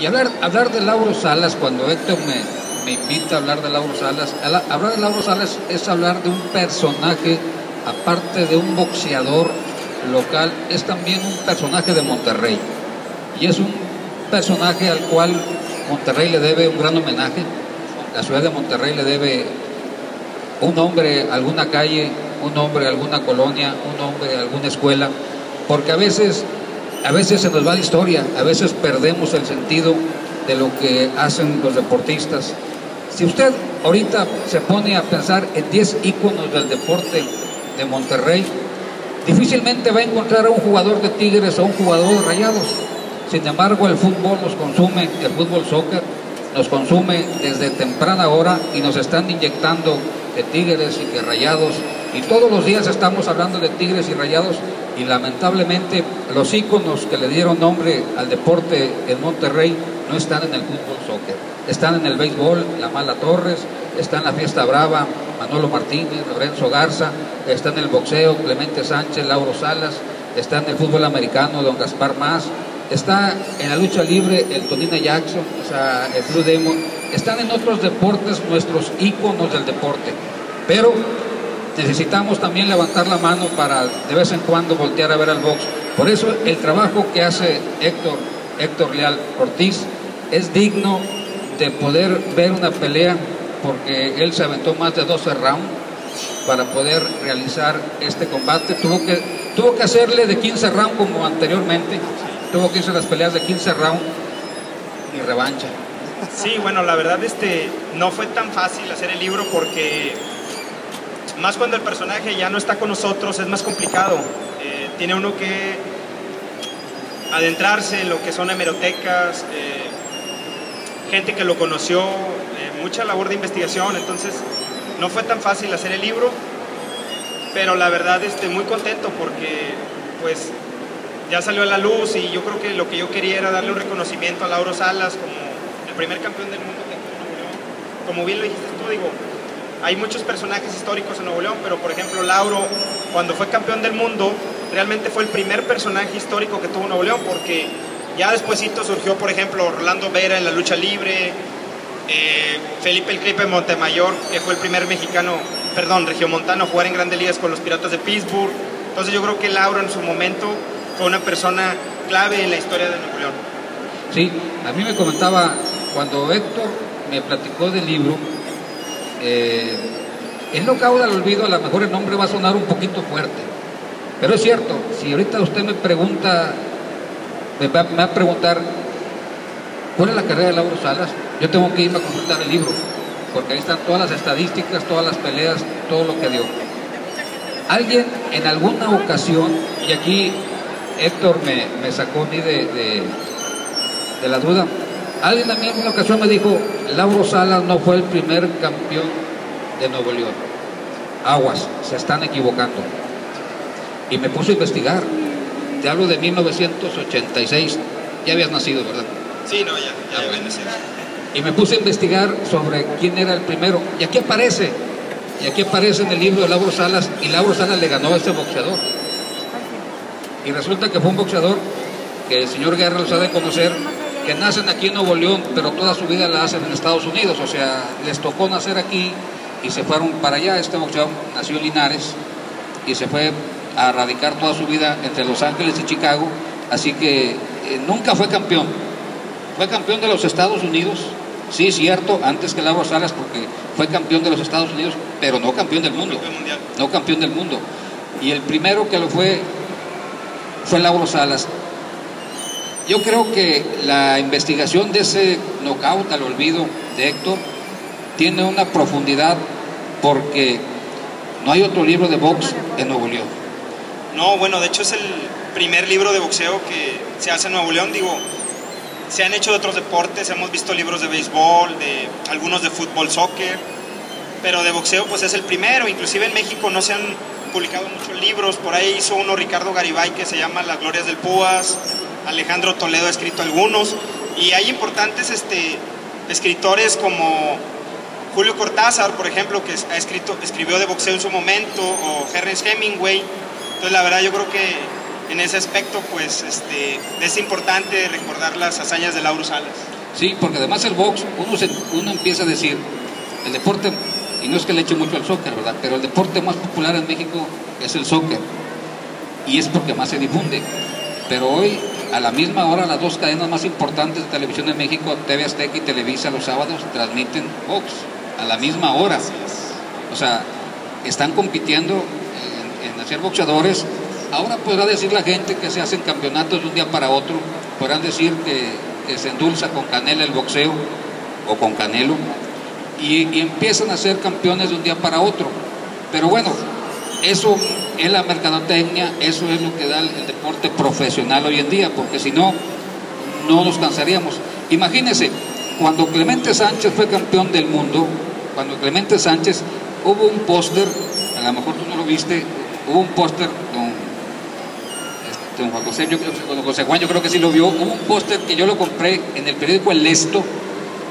Y hablar de Lauro Salas, cuando Héctor me invita a hablar de Lauro Salas, hablar de Lauro Salas es hablar de un personaje, aparte de un boxeador local, es también un personaje de Monterrey. Y es un personaje al cual Monterrey le debe un gran homenaje. La ciudad de Monterrey le debe un nombre a alguna calle, un nombre a alguna colonia, un nombre a alguna escuela, porque a veces se nos va la historia, a veces perdemos el sentido de lo que hacen los deportistas. Si usted ahorita se pone a pensar en 10 íconos del deporte de Monterrey, difícilmente va a encontrar a un jugador de Tigres o un jugador de Rayados. Sin embargo, el fútbol nos consume, el fútbol soccer nos consume desde temprana hora y nos están inyectando de Tigres y de Rayados, y todos los días estamos hablando de Tigres y Rayados, y lamentablemente los íconos que le dieron nombre al deporte en Monterrey no están en el fútbol soccer, están en el béisbol, la Mala Torres, está en la Fiesta Brava, Manolo Martínez, Lorenzo Garza, está en el boxeo, Clemente Sánchez, Lauro Salas, está en el fútbol americano, Don Gaspar Más, está en la lucha libre el Tonina Jackson, o sea, el Blue Demon, están en otros deportes nuestros íconos del deporte, pero necesitamos también levantar la mano para de vez en cuando voltear a ver al box. Por eso el trabajo que hace Héctor Leal Ortiz es digno de poder ver una pelea, porque él se aventó más de 12 rounds para poder realizar este combate. Tuvo que hacerle de 15 rounds como anteriormente, tuvo que hacer las peleas de 15 rounds y revancha. Sí, bueno, la verdad no fue tan fácil hacer el libro, porque más cuando el personaje ya no está con nosotros es más complicado. Tiene uno que adentrarse en lo que son hemerotecas, gente que lo conoció, mucha labor de investigación, entonces no fue tan fácil hacer el libro, pero la verdad muy contento porque pues ya salió a la luz, y yo creo que lo que yo quería era darle un reconocimiento a Lauro Salas como el primer campeón del mundo que tuvo Nuevo León. Como bien lo dijiste tú, digo, hay muchos personajes históricos en Nuevo León, pero por ejemplo Lauro, cuando fue campeón del mundo, realmente fue el primer personaje histórico que tuvo Nuevo León, porque ya despuesito surgió, por ejemplo, Rolando Vera en la lucha libre, Felipe el Cripe Montemayor, que fue el primer regiomontano a jugar en Grandes Ligas con los Piratas de Pittsburgh. Entonces yo creo que Lauro en su momento fue una persona clave en la historia de Nuevo León. Sí, a mí me comentaba, cuando Héctor me platicó del libro, el no cauda al olvido, a lo mejor el nombre va a sonar un poquito fuerte, pero es cierto. Si ahorita usted me pregunta, me va a preguntar ¿cuál es la carrera de Lauro Salas? Yo tengo que irme a consultar el libro, porque ahí están todas las estadísticas, todas las peleas, todo lo que dio. Alguien en alguna ocasión, y aquí Héctor me sacó a mí de la duda, alguien a mí en una ocasión me dijo, Lauro Salas no fue el primer campeón de Nuevo León. Aguas, se están equivocando. Y me puse a investigar. Te hablo de 1986. Ya habías nacido, ¿verdad? Sí, no, ya había nacido. Y me puse a investigar sobre quién era el primero. Y aquí aparece en el libro de Lauro Salas, y Lauro Salas le ganó a este boxeador. Y resulta que fue un boxeador que el señor Guerra los ha de conocer, que nacen aquí en Nuevo León, pero toda su vida la hacen en Estados Unidos. O sea, les tocó nacer aquí y se fueron para allá. Este boxeador nació en Linares y se fue a radicar toda su vida entre Los Ángeles y Chicago. Así que nunca fue campeón. Fue campeón de los Estados Unidos, sí, cierto, antes que Lauro Salas, porque fue campeón de los Estados Unidos, pero no campeón del mundo. No campeón del mundo. Y el primero que lo fue Lauro Salas. Yo creo que la investigación de ese knockout al olvido de Héctor tiene una profundidad, porque no hay otro libro de box en Nuevo León. No, bueno, de hecho es el primer libro de boxeo que se hace en Nuevo León. Digo, se han hecho de otros deportes, hemos visto libros de béisbol, de algunos de fútbol, soccer, pero de boxeo pues es el primero. Inclusive en México no se han publicado muchos libros. Por ahí hizo uno Ricardo Garibay que se llama Las Glorias del Púas, Alejandro Toledo ha escrito algunos, y hay importantes escritores como Julio Cortázar, por ejemplo, que escribió de boxeo en su momento, o Ernest Hemingway. Entonces la verdad yo creo que en ese aspecto, pues es importante recordar las hazañas de Lauro Salas. Sí, porque además el box, uno empieza a decir, el deporte, y no es que le eche mucho al soccer, ¿verdad? Pero el deporte más popular en México es el soccer, y es porque más se difunde. Pero hoy, a la misma hora, las dos cadenas más importantes de televisión en México, TV Azteca y Televisa, los sábados, transmiten box a la misma hora. O sea, están compitiendo en hacer boxeadores. Ahora podrá decir la gente que se hacen campeonatos de un día para otro, podrán decir que se endulza con canela el boxeo, o con Canelo, y empiezan a ser campeones de un día para otro. Pero bueno, eso es la mercadotecnia, eso es lo que da el deporte profesional hoy en día, porque si no, no nos cansaríamos. Imagínense, cuando Clemente Sánchez fue campeón del mundo, cuando Clemente Sánchez, hubo un póster, a lo mejor tú no lo viste, hubo un póster don Juan José, don José Juan, yo creo que sí lo vio, hubo un póster que yo lo compré en el periódico El Esto,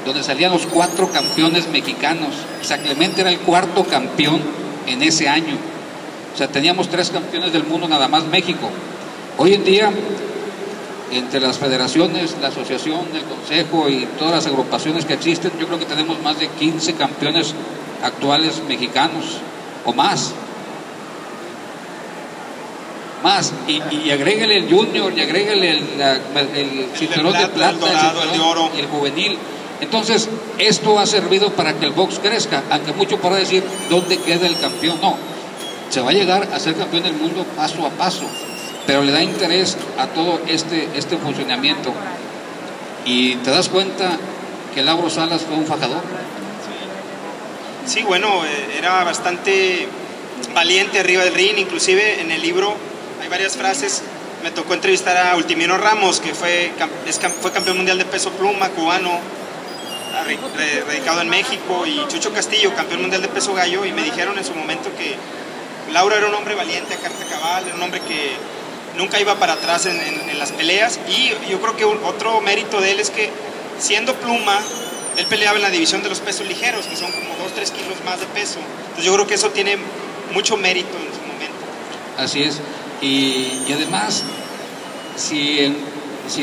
donde salían los 4 campeones mexicanos. O sea, Clemente era el 4º campeón en ese año. O sea, teníamos 3 campeones del mundo, nada más México. Hoy en día, entre las federaciones, la asociación, el consejo y todas las agrupaciones que existen, yo creo que tenemos más de 15 campeones actuales mexicanos, o más. Y agréguele el junior, y agréguele el cinturón de plata, el dorado, el de oro, y el juvenil. Entonces, esto ha servido para que el box crezca, aunque mucho para decir dónde queda el campeón. No, se va a llegar a ser campeón del mundo paso a paso, pero le da interés a todo este funcionamiento. Y te das cuenta que Lauro Salas fue un fajador. Sí, bueno, era bastante valiente arriba del ring, inclusive en el libro hay varias frases. Me tocó entrevistar a Ultimino Ramos, que fue campeón mundial de peso pluma, cubano, radicado en México, y Chucho Castillo, campeón mundial de peso gallo, y me dijeron en su momento que Lauro era un hombre valiente a carta cabal, era un hombre que nunca iba para atrás en las peleas, y yo creo que otro mérito de él es que, siendo pluma, él peleaba en la división de los pesos ligeros, que son como 2-3 kilos más de peso. Entonces yo creo que eso tiene mucho mérito en su momento. Así es. Y además, si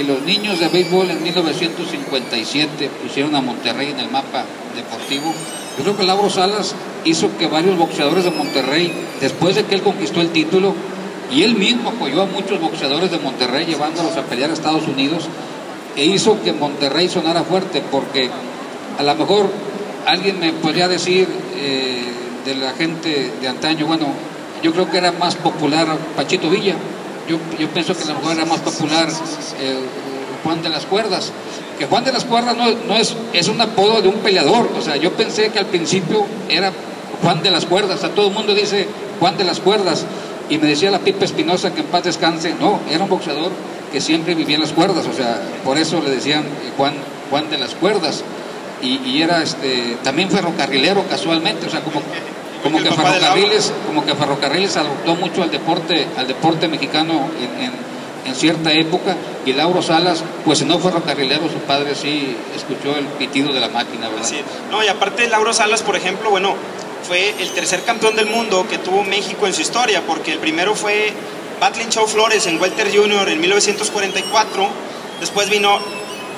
los niños de béisbol en 1957 pusieron a Monterrey en el mapa deportivo, yo creo que Lauro Salas hizo que varios boxeadores de Monterrey, después de que él conquistó el título, y él mismo apoyó a muchos boxeadores de Monterrey llevándolos a pelear a Estados Unidos, e hizo que Monterrey sonara fuerte, porque a lo mejor alguien me podría decir de la gente de antaño, bueno, yo creo que era más popular Pachito Villa. Yo pienso que a lo mejor era más popular Juan de las Cuerdas. Que Juan de las Cuerdas es un apodo de un peleador. O sea, yo pensé que al principio era Juan de las Cuerdas. O sea, todo el mundo dice Juan de las Cuerdas. Y me decía la Pipa Espinosa, que en paz descanse, no, era un boxeador que siempre vivía en las cuerdas. O sea, por eso le decían Juan de las Cuerdas. Y era también ferrocarrilero casualmente. O sea, como que Ferrocarriles adoptó mucho al deporte mexicano en cierta época, y Lauro Salas, pues no ferrocarrilero, su padre sí escuchó el pitido de la máquina, ¿verdad? Sí. No, y aparte Lauro Salas, por ejemplo, bueno, fue el tercer campeón del mundo que tuvo México en su historia, porque el primero fue Battling Chau Flores en Welter Junior en 1944, después vino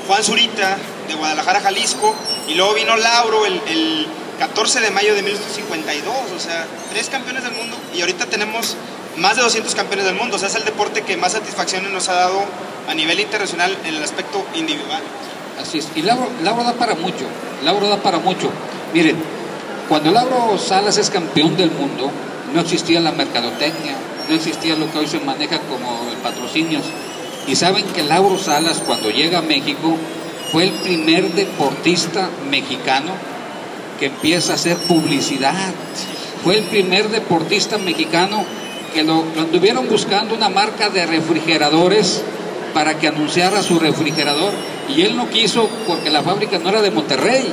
Juan Zurita de Guadalajara, Jalisco, y luego vino Lauro el 14 de mayo de 1952, o sea, 3 campeones del mundo, y ahorita tenemos más de 200 campeones del mundo. O sea, es el deporte que más satisfacciones nos ha dado a nivel internacional en el aspecto individual. Así es, y Lauro da para mucho, Miren, cuando Lauro Salas es campeón del mundo, no existía la mercadotecnia, no existía lo que hoy se maneja como el patrocinios, y saben que Lauro Salas, cuando llega a México, fue el primer deportista mexicano que empieza a hacer publicidad. Fue el primer deportista mexicano que lo anduvieron buscando una marca de refrigeradores para que anunciara su refrigerador, y él no quiso porque la fábrica no era de Monterrey,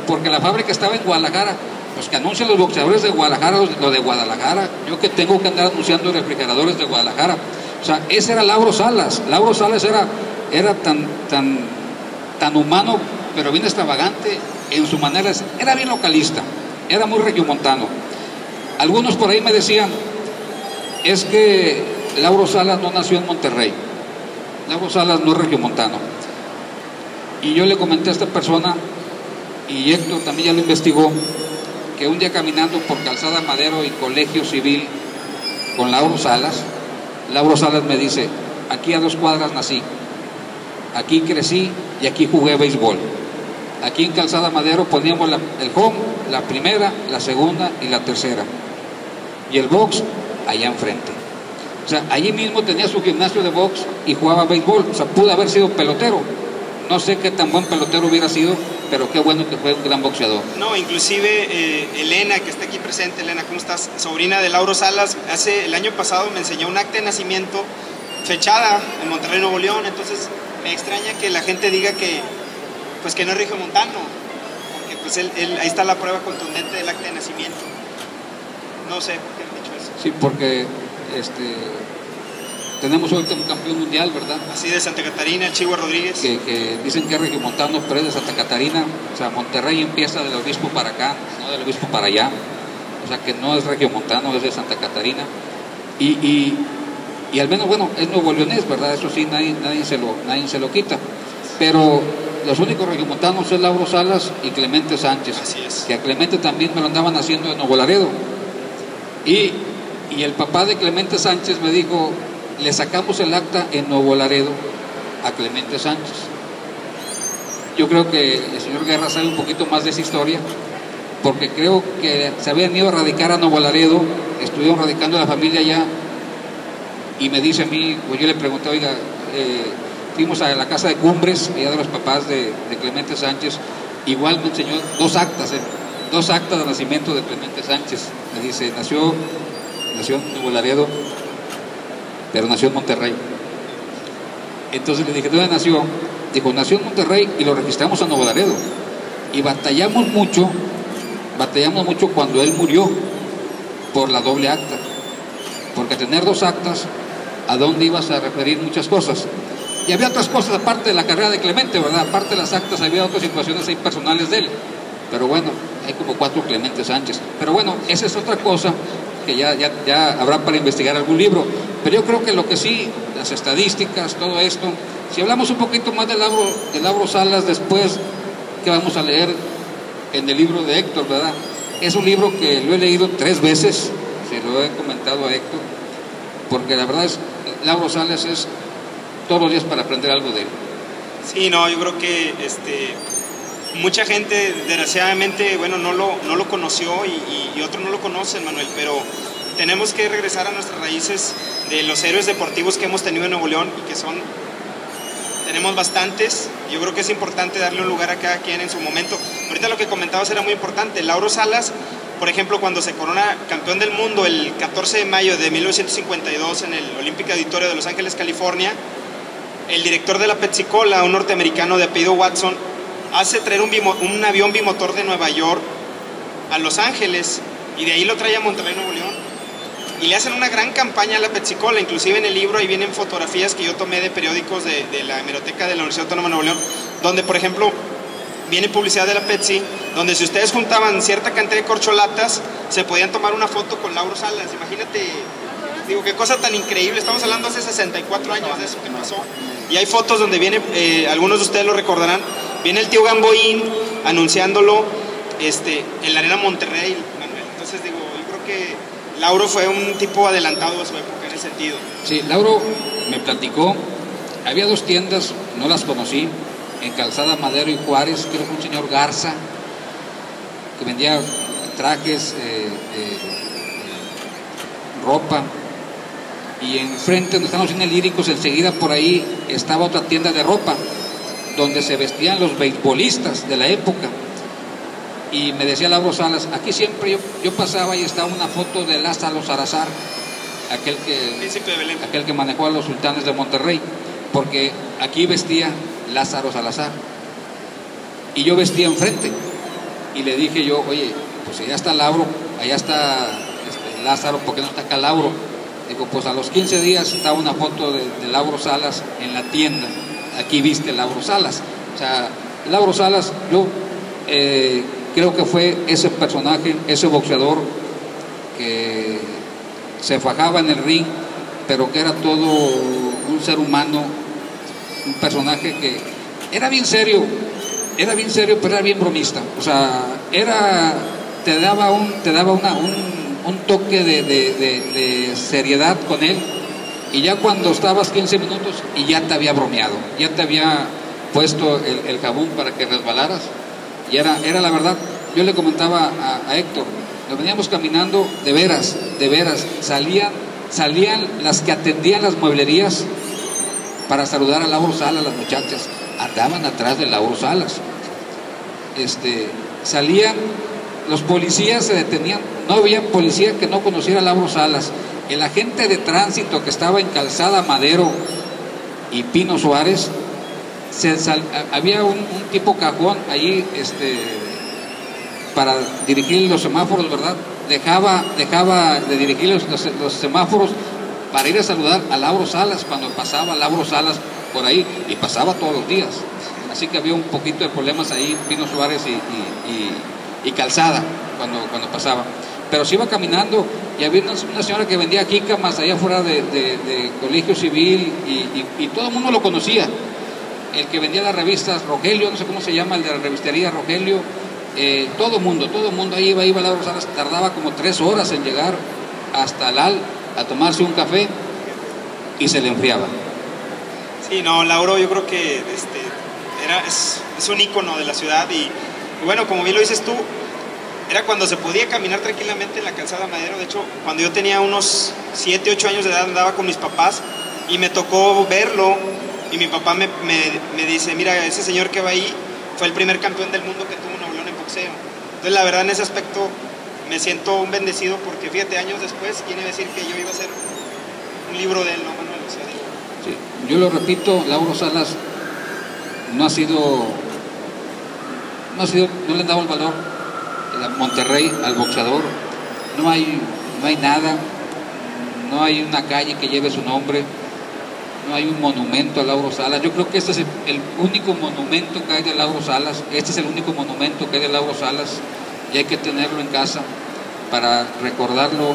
porque la fábrica estaba en Guadalajara. Pues que anuncien los boxeadores de Guadalajara lo de Guadalajara, yo que tengo que andar anunciando refrigeradores de Guadalajara. O sea, ese era Lauro Salas. Lauro Salas era tan humano, pero bien extravagante en su manera. Era bien localista, era muy regiomontano. Algunos por ahí me decían, es que Lauro Salas no nació en Monterrey. Lauro Salas no es regiomontano. Y yo le comenté a esta persona, y Héctor también ya lo investigó, que un día caminando por Calzada Madero y Colegio Civil con Lauro Salas me dice: aquí a 2 cuadras nací, aquí crecí y aquí jugué béisbol. Aquí en Calzada Madero poníamos el home, la primera, la segunda y la tercera, y el box allá enfrente. O sea, allí mismo tenía su gimnasio de box y jugaba béisbol. O sea, pudo haber sido pelotero. No sé qué tan buen pelotero hubiera sido, pero qué bueno que fue un gran boxeador. No, inclusive Elena, que está aquí presente. Elena, ¿cómo estás? Sobrina de Lauro Salas, el año pasado me enseñó un acta de nacimiento fechada en Monterrey, Nuevo León. Entonces me extraña que la gente diga que pues que no es regiomontano, porque pues ahí está la prueba contundente del acta de nacimiento. No sé por qué han dicho eso. Sí, porque tenemos ahorita un campeón mundial, ¿verdad? Así de Santa Catarina, el Chihuahua Rodríguez. Que dicen que es regiomontano, pero es de Santa Catarina. O sea, Monterrey empieza del obispo para acá, no del obispo para allá. O sea, que no es regiomontano, es de Santa Catarina. Y al menos, bueno, es nuevo leonés, ¿verdad? Eso sí, nadie se lo quita. Pero los únicos regiomontanos es Lauro Salas y Clemente Sánchez. Así es. Que a Clemente también me lo andaban haciendo en Nuevo Laredo. Y el papá de Clemente Sánchez me dijo: le sacamos el acta en Nuevo Laredo a Clemente Sánchez. Yo creo que el señor Guerra sabe un poquito más de esa historia, porque creo que se habían ido a radicar a Nuevo Laredo, estuvieron radicando la familia allá, y me dice a mí, pues yo le pregunté: oiga, fuimos a la casa de Cumbres, allá de los papás de Clemente Sánchez, igual me enseñó 2 actas de nacimiento de Clemente Sánchez. Me dice: nació en Nuevo Laredo, pero nació en Monterrey. Entonces le dije: ¿dónde nació? Dijo: nació en Monterrey y lo registramos a Nuevo Laredo. Y batallamos mucho cuando él murió por la doble acta. Porque tener 2 actas, ¿a dónde ibas a referir muchas cosas? Y había otras cosas aparte de la carrera de Clemente, ¿verdad? Aparte de las actas había otras situaciones ahí personales de él. Pero bueno, hay como 4 Clemente Sánchez. Pero bueno, esa es otra cosa que ya habrá para investigar algún libro. Pero yo creo que lo que sí, las estadísticas, todo esto, si hablamos un poquito más de Lauro Salas después, que vamos a leer en el libro de Héctor, ¿verdad? Es un libro que lo he leído 3 veces, se lo he comentado a Héctor, porque la verdad es, Lauro Salas es todos los días para aprender algo de él. Sí, no, yo creo que mucha gente desgraciadamente, bueno, no lo conoció y otros no lo conocen, Manuel, pero tenemos que regresar a nuestras raíces de los héroes deportivos que hemos tenido en Nuevo León, y que tenemos bastantes. Yo creo que es importante darle un lugar a cada quien en su momento. Ahorita lo que comentabas era muy importante. Lauro Salas, por ejemplo, cuando se corona campeón del mundo el 14 de mayo de 1952 en el Olympic Auditorio de Los Ángeles, California, el director de la Pepsi-Cola, un norteamericano de apellido Watson, hace traer un avión bimotor de Nueva York a Los Ángeles, y de ahí lo trae a Monterrey, Nuevo León, y le hacen una gran campaña a la Pepsi-Cola. Inclusive en el libro ahí vienen fotografías que yo tomé de periódicos de la hemeroteca de la Universidad Autónoma de Nuevo León, donde por ejemplo viene publicidad de la Pepsi, donde si ustedes juntaban cierta cantidad de corcholatas, se podían tomar una foto con Lauro Salas. Imagínate, digo, qué cosa tan increíble. Estamos hablando hace 64 años de eso que pasó, y hay fotos donde viene, algunos de ustedes lo recordarán, viene el tío Gamboín anunciándolo en la Arena Monterrey, Manuel. Entonces digo, yo creo que Lauro fue un tipo adelantado a su época en ese sentido. Sí, Lauro me platicó, había 2 tiendas, no las conocí, en Calzada Madero y Juárez, creo que un señor Garza, que vendía trajes, ropa, y enfrente donde están los cines líricos, enseguida por ahí estaba otra tienda de ropa, donde se vestían los beisbolistas de la época. Y me decía Lauro Salas, aquí siempre yo pasaba y estaba una foto de Lázaro Salazar, aquel que manejó a los Sultanes de Monterrey, porque aquí vestía Lázaro Salazar y yo vestía enfrente. Y le dije yo: oye, pues allá está Lauro, allá está Lázaro, ¿por qué no está acá Lauro? Digo, pues a los 15 días estaba una foto de Lauro Salas en la tienda, aquí viste Lauro Salas. O sea, Lauro Salas, yo creo que fue ese personaje, ese boxeador que se fajaba en el ring pero que era todo un ser humano, un personaje que era bien serio, pero era bien bromista. O sea, te daba un toque de seriedad con él, y ya cuando estabas 15 minutos y ya te había bromeado, ya te había puesto el jabón para que resbalaras, y era la verdad. Yo le comentaba a Héctor, nos veníamos caminando de veras, salían las que atendían las mueblerías para saludar a Lauro Salas. Las muchachas andaban atrás de Lauro Salas, salían, los policías se detenían, no había policía que no conociera a Lauro Salas. El agente de tránsito que estaba en Calzada Madero y Pino Suárez, había un tipo cajón ahí, para dirigir los semáforos, ¿verdad? Dejaba de dirigir los semáforos para ir a saludar a Lauro Salas cuando pasaba Lauro Salas por ahí, y pasaba todos los días. Así que había un poquito de problemas ahí, Pino Suárez y Calzada, cuando pasaba. Pero se iba caminando, y había una señora que vendía jícamas allá afuera de Colegio Civil, y todo el mundo lo conocía. El que vendía las revistas, Rogelio, no sé cómo se llama, el de la revistería, Rogelio. Todo mundo ahí iba Lauro Salas. Tardaba como 3 horas en llegar hasta Lal a tomarse un café, y se le enfriaba. Sí, no, Lauro, yo creo que es un ícono de la ciudad, y bueno, como bien lo dices tú, era cuando se podía caminar tranquilamente en la Calzada Madero. De hecho, cuando yo tenía unos 7, 8 años de edad, andaba con mis papás y me tocó verlo, y mi papá me dice, mira, ese señor que va ahí fue el primer campeón del mundo que tuvo Nuevo León en boxeo. Entonces, la verdad, en ese aspecto me siento un bendecido, porque fíjate, años después, ¿quién iba a decir que yo iba a hacer un libro de él, no, Manuel? O sea, sí, yo lo repito, Lauro Salas no le han dado el valor a Monterrey al boxeador. No hay nada, no hay una calle que lleve su nombre, no hay un monumento a Lauro Salas. Yo creo que este es el único monumento que hay de Lauro Salas. Este es el único monumento que hay de Lauro Salas, y hay que tenerlo en casa para recordarlo,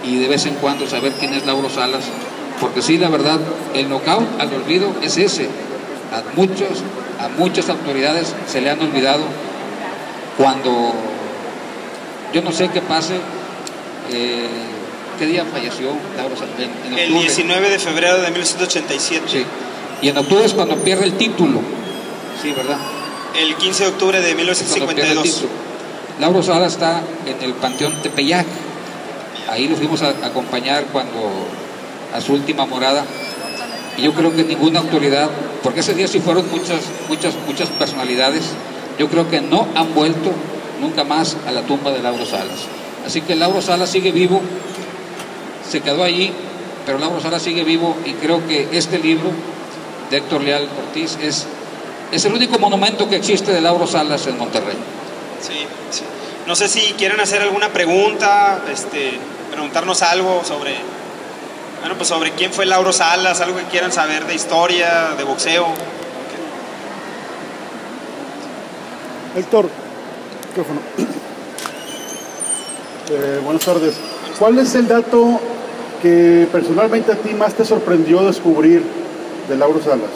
y de vez en cuando saber quién es Lauro Salas, porque sí, la verdad, el knockout al olvido es ese. A muchas autoridades se le han olvidado. Cuando yo no sé qué pase, ¿qué día falleció Lauro Salas? En octubre. El 19 de febrero de 1987. Sí. Y en octubre es cuando pierde el título. Sí, ¿verdad? El 15 de octubre de 1952. Lauro Salas está en el Panteón Tepeyac. Ahí lo fuimos a acompañar a su última morada. Y yo creo que ninguna autoridad, porque ese día sí fueron muchas personalidades, yo creo que no han vuelto nunca más a la tumba de Lauro Salas. Así que Lauro Salas sigue vivo, se quedó allí, pero Lauro Salas sigue vivo, y creo que este libro de Héctor Leal Ortiz es el único monumento que existe de Lauro Salas en Monterrey. Sí. No sé si quieren hacer alguna pregunta, preguntarnos algo sobre quién fue Lauro Salas, algo que quieran saber de historia, de boxeo. Héctor, micrófono. Buenas tardes. ¿Cuál es el dato que personalmente a ti más te sorprendió descubrir de Lauro Salas?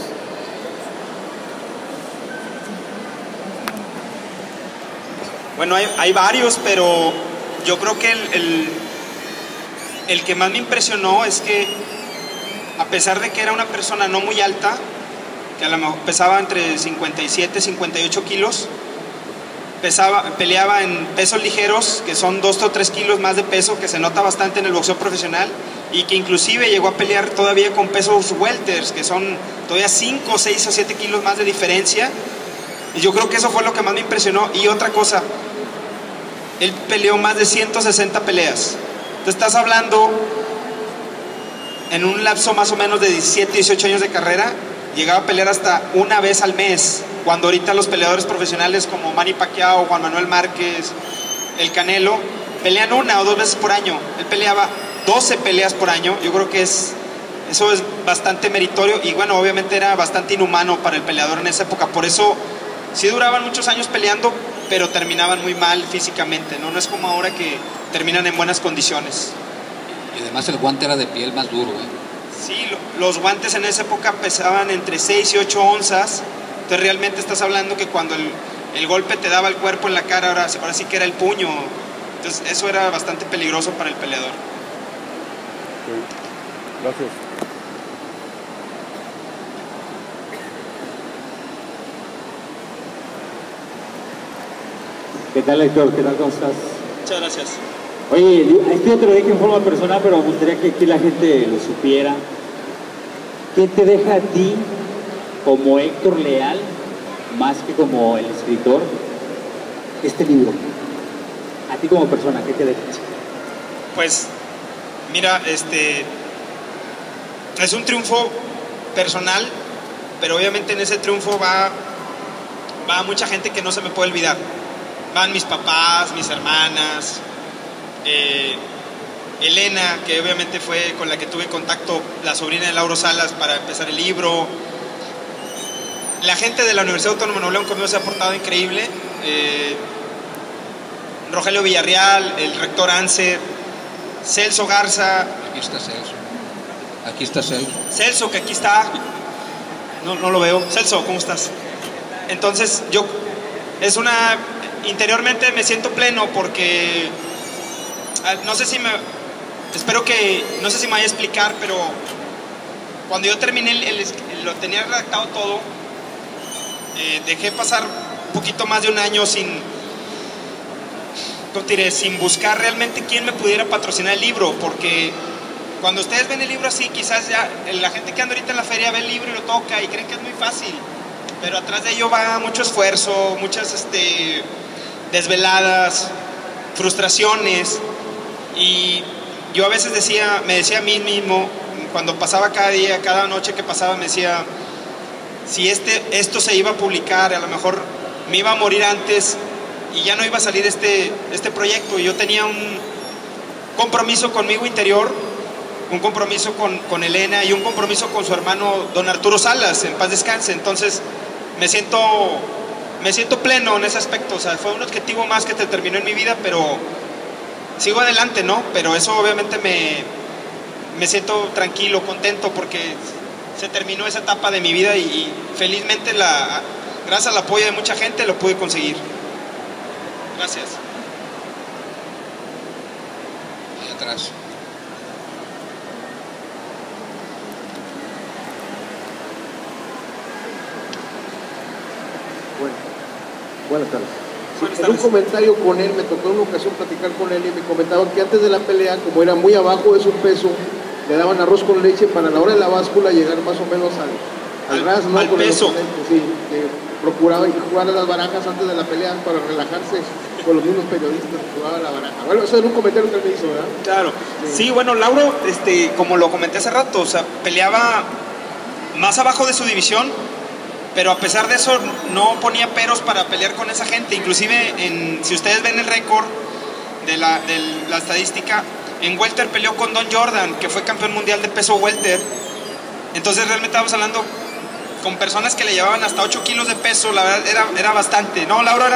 Bueno, hay varios, pero yo creo que el que más me impresionó es que, a pesar de que era una persona no muy alta, que a lo mejor pesaba entre 57 y 58 kilos, peleaba en pesos ligeros, que son 2 o 3 kilos más de peso, que se nota bastante en el boxeo profesional, y que inclusive llegó a pelear todavía con pesos welters, que son todavía 5, 6 o 7 kilos más de diferencia. Y yo creo que eso fue lo que más me impresionó. Y otra cosa, él peleó más de 160 peleas. Te estás hablando, en un lapso más o menos de 17, 18 años de carrera, llegaba a pelear hasta una vez al mes, cuando ahorita los peleadores profesionales como Manny Pacquiao, Juan Manuel Márquez, el Canelo, pelean 1 o 2 veces por año. Él peleaba 12 peleas por año. Yo creo que eso es bastante meritorio, y bueno, obviamente era bastante inhumano para el peleador en esa época. Por eso sí duraban muchos años peleando, pero terminaban muy mal físicamente, ¿no? No es como ahora que terminan en buenas condiciones. Y además el guante era de piel más duro, ¿eh? Sí, los guantes en esa época pesaban entre 6 y 8 onzas, entonces realmente estás hablando que cuando el golpe te daba el cuerpo en la cara, ahora sí que era el puño, entonces eso era bastante peligroso para el peleador. Sí. Gracias. ¿Qué tal, Héctor? ¿Qué tal? ¿Cómo estás? Muchas gracias. Oye, esto ya te lo dije en forma personal, pero me gustaría que aquí la gente lo supiera. ¿Qué te deja a ti como Héctor Leal, más que como el escritor, este libro? A ti como persona, ¿qué te deja? Pues, mira, es un triunfo personal, pero obviamente en ese triunfo va mucha gente que no se me puede olvidar. Van mis papás, mis hermanas, Elena, que obviamente fue con la que tuve contacto, la sobrina de Lauro Salas, para empezar el libro. La gente de la Universidad Autónoma de Nuevo León conmigo se ha portado increíble. Rogelio Villarreal, el rector Anser, Celso Garza. Aquí está Celso. Aquí está Celso. Celso, que aquí está. No lo veo. Celso, ¿cómo estás? Entonces, interiormente me siento pleno porque no sé si me vaya a explicar, pero cuando yo terminé lo tenía redactado todo, dejé pasar un poquito más de un año sin buscar realmente quién me pudiera patrocinar el libro, porque cuando ustedes ven el libro así, quizás ya la gente que anda ahorita en la feria ve el libro y lo toca y creen que es muy fácil, pero atrás de ello va mucho esfuerzo, muchas desveladas, frustraciones, y yo a veces me decía a mí mismo, cuando pasaba cada día, cada noche que pasaba, me decía, si esto se iba a publicar, a lo mejor me iba a morir antes y ya no iba a salir este proyecto. Y yo tenía un compromiso conmigo interior, un compromiso con Elena y un compromiso con su hermano don Arturo Salas, en paz descanse. Entonces me siento pleno en ese aspecto. O sea, fue un objetivo más que terminó en mi vida, pero sigo adelante, ¿no? Pero eso obviamente me siento tranquilo, contento, porque se terminó esa etapa de mi vida y felizmente gracias al apoyo de mucha gente lo pude conseguir. Gracias. Ahí atrás. Buenas tardes. Buenas En tardes. un comentario con él, me tocó en una ocasión platicar con él y me comentaba que antes de la pelea, como era muy abajo de su peso, le daban arroz con leche para a la hora de la báscula llegar más o menos al ras, ¿no? al Con el peso. oponente, sí, que procuraba jugar a las barajas antes de la pelea para relajarse con los mismos periodistas que jugaban la baraja. Bueno, eso es un comentario que él me hizo, ¿verdad? Claro. Sí, bueno, Lauro, como lo comenté hace rato, o sea, peleaba más abajo de su división, pero a pesar de eso no ponía peros para pelear con esa gente. Inclusive, si ustedes ven el récord de la estadística, en welter peleó con Don Jordan, que fue campeón mundial de peso welter. Entonces realmente estábamos hablando con personas que le llevaban hasta 8 kilos de peso. La verdad era bastante. No, Lauro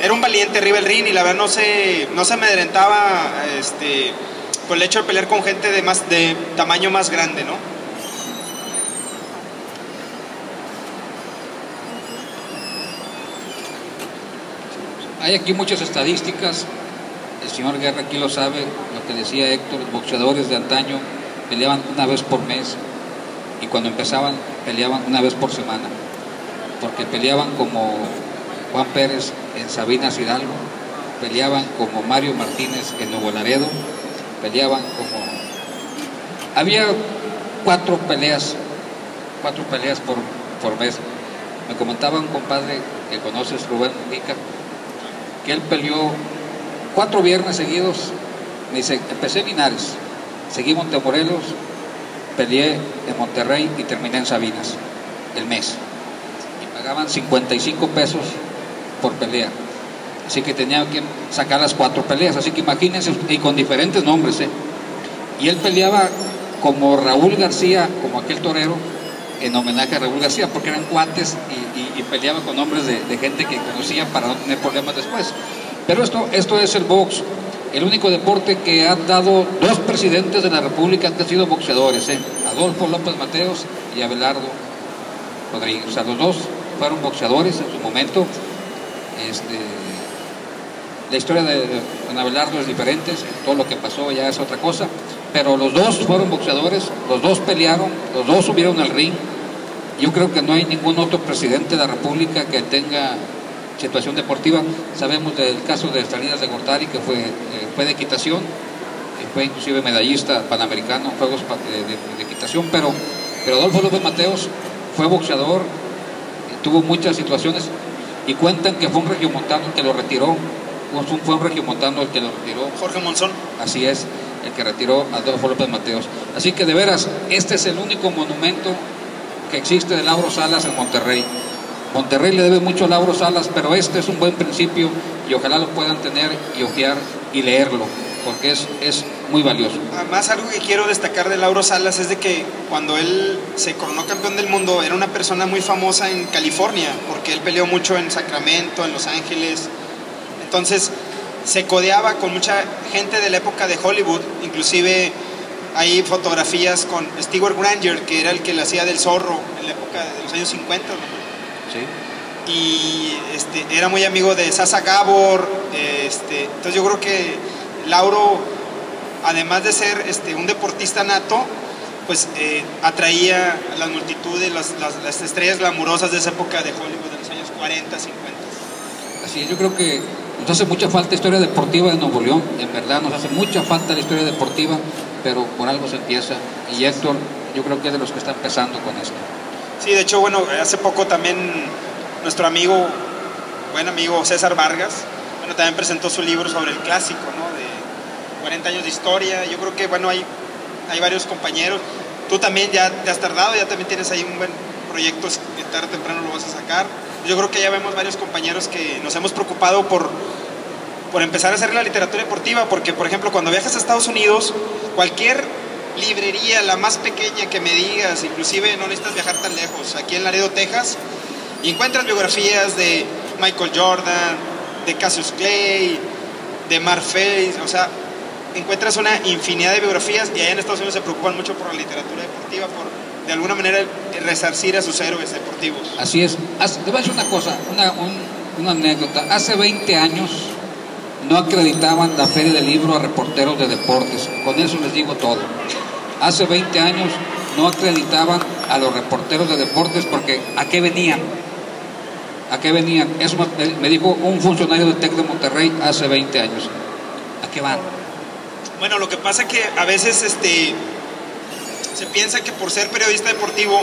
era un valiente arriba del ring, y la verdad no se amedrentaba con el hecho de pelear con gente de tamaño más grande, ¿no? Hay aquí muchas estadísticas, el señor Guerra aquí lo sabe, lo que decía Héctor, los boxeadores de antaño peleaban una vez por mes, y cuando empezaban peleaban una vez por semana, porque peleaban como Juan Pérez en Sabinas Hidalgo, peleaban como Mario Martínez en Nuevo Laredo, peleaban como... Había cuatro peleas por mes. Me comentaba un compadre que conoces, Rubén Mujica, que él peleó 4 viernes seguidos. Me dice, empecé en Linares, seguí Montemorelos, peleé en Monterrey y terminé en Sabinas el mes. Y pagaban 55 pesos por pelea. Así que tenía que sacar las 4 peleas. Así que imagínense, y con diferentes nombres, ¿eh? Y él peleaba como Raúl García, como aquel torero, en homenaje a Raúl García, porque eran cuates y peleaba con nombres de gente que conocía para no tener problemas después. Pero esto es el box. el único deporte que han dado dos presidentes de la República que han sido boxeadores, Adolfo López Mateos y Abelardo Rodríguez. O sea, los dos fueron boxeadores en su momento. La historia de don Abelardo es diferente, todo lo que pasó ya es otra cosa, pero los dos fueron boxeadores, los dos pelearon, los dos subieron al ring. Yo creo que no hay ningún otro presidente de la República que tenga situación deportiva. Sabemos del caso de Salinas de Gortari, que fue de equitación, fue inclusive medallista panamericano en juegos de equitación, pero Adolfo López Mateos fue boxeador, tuvo muchas situaciones y cuentan que fue un regiomontano el que lo retiró. Fue un regiomontano el que lo retiró. Jorge Monzón. Así es, el que retiró a Adolfo López Mateos. Así que de veras, este es el único monumento que existe de Lauro Salas en Monterrey. Monterrey le debe mucho a Lauro Salas, pero este es un buen principio y ojalá lo puedan tener y hojear y leerlo, porque es muy valioso. Además, algo que quiero destacar de Lauro Salas es de que cuando él se coronó campeón del mundo era una persona muy famosa en California, porque él peleó mucho en Sacramento, en Los Ángeles. Entonces se codeaba con mucha gente de la época de Hollywood, inclusive hay fotografías con Stewart Granger, que era el que le hacía del Zorro en la época de los años 50, ¿no? Sí. Y era muy amigo de Sasa Gabor. Entonces yo creo que Lauro, además de ser un deportista nato, pues atraía a las multitudes, las estrellas glamurosas de esa época de Hollywood, de los años 40, 50. Así es, yo creo que nos hace mucha falta historia deportiva de Nuevo León, en verdad nos hace mucha falta la historia deportiva, pero por algo se empieza, y Héctor yo creo que es de los que está empezando con esto. Sí, de hecho, bueno, hace poco también nuestro amigo, buen amigo César Vargas, bueno, también presentó su libro sobre el clásico, ¿no? De 40 años de historia. Yo creo que, bueno, hay varios compañeros. Tú también ya te has tardado, ya también tienes ahí un buen proyecto que tarde o temprano lo vas a sacar. Yo creo que ya vemos varios compañeros que nos hemos preocupado por empezar a hacer la literatura deportiva, porque, por ejemplo, cuando viajas a Estados Unidos, cualquier librería, la más pequeña que me digas, inclusive no necesitas viajar tan lejos, aquí en Laredo, Texas, y encuentras biografías de Michael Jordan, de Cassius Clay, de Mark Face, o sea, encuentras una infinidad de biografías, y allá en Estados Unidos se preocupan mucho por la literatura deportiva, por de alguna manera resarcir a sus héroes deportivos. Así es. Te voy a decir una cosa, una anécdota. Hace 20 años no acreditaban la Feria del Libro a reporteros de deportes. Con eso les digo todo. Hace 20 años no acreditaban a los reporteros de deportes porque ¿a qué venían? ¿A qué venían? Eso me dijo un funcionario del TEC de Monterrey hace 20 años. ¿A qué van? Bueno, lo que pasa es que a veces se piensa que por ser periodista deportivo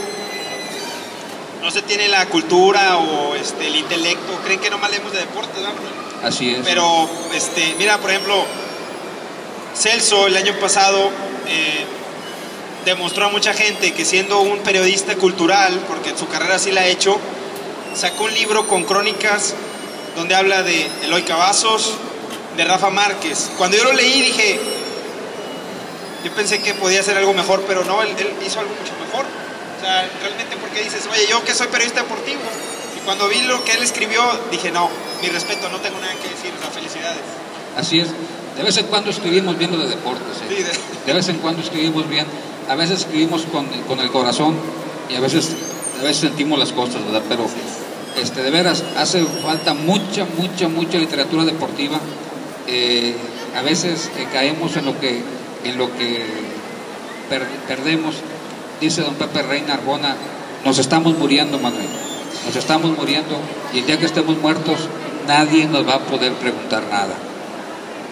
no se tiene la cultura o el intelecto, creen que nomás leemos de deportes, ¿no? Así es. Pero, mira, por ejemplo, Celso el año pasado demostró a mucha gente que siendo un periodista cultural, porque en su carrera sí la ha hecho, sacó un libro con crónicas donde habla de Eloy Cavazos, de Rafa Márquez. Cuando yo lo leí dije, yo pensé que podía ser algo mejor, pero no, él hizo algo mucho mejor. O sea, realmente, porque dices, oye, yo que soy periodista deportivo, y cuando vi lo que él escribió, dije, no, mi respeto, no tengo nada que decir, o sea, felicidades. Así es. De vez en cuando escribimos bien de deportes, ¿eh? Sí, de vez en cuando escribimos bien. A veces escribimos con el corazón y a veces sentimos las cosas, ¿verdad? Pero de veras hace falta mucha literatura deportiva. A veces caemos en lo que perdemos. Dice don Pepe Reina Arbona, nos estamos muriendo, Manuel, nos estamos muriendo, y el día que estemos muertos nadie nos va a poder preguntar nada,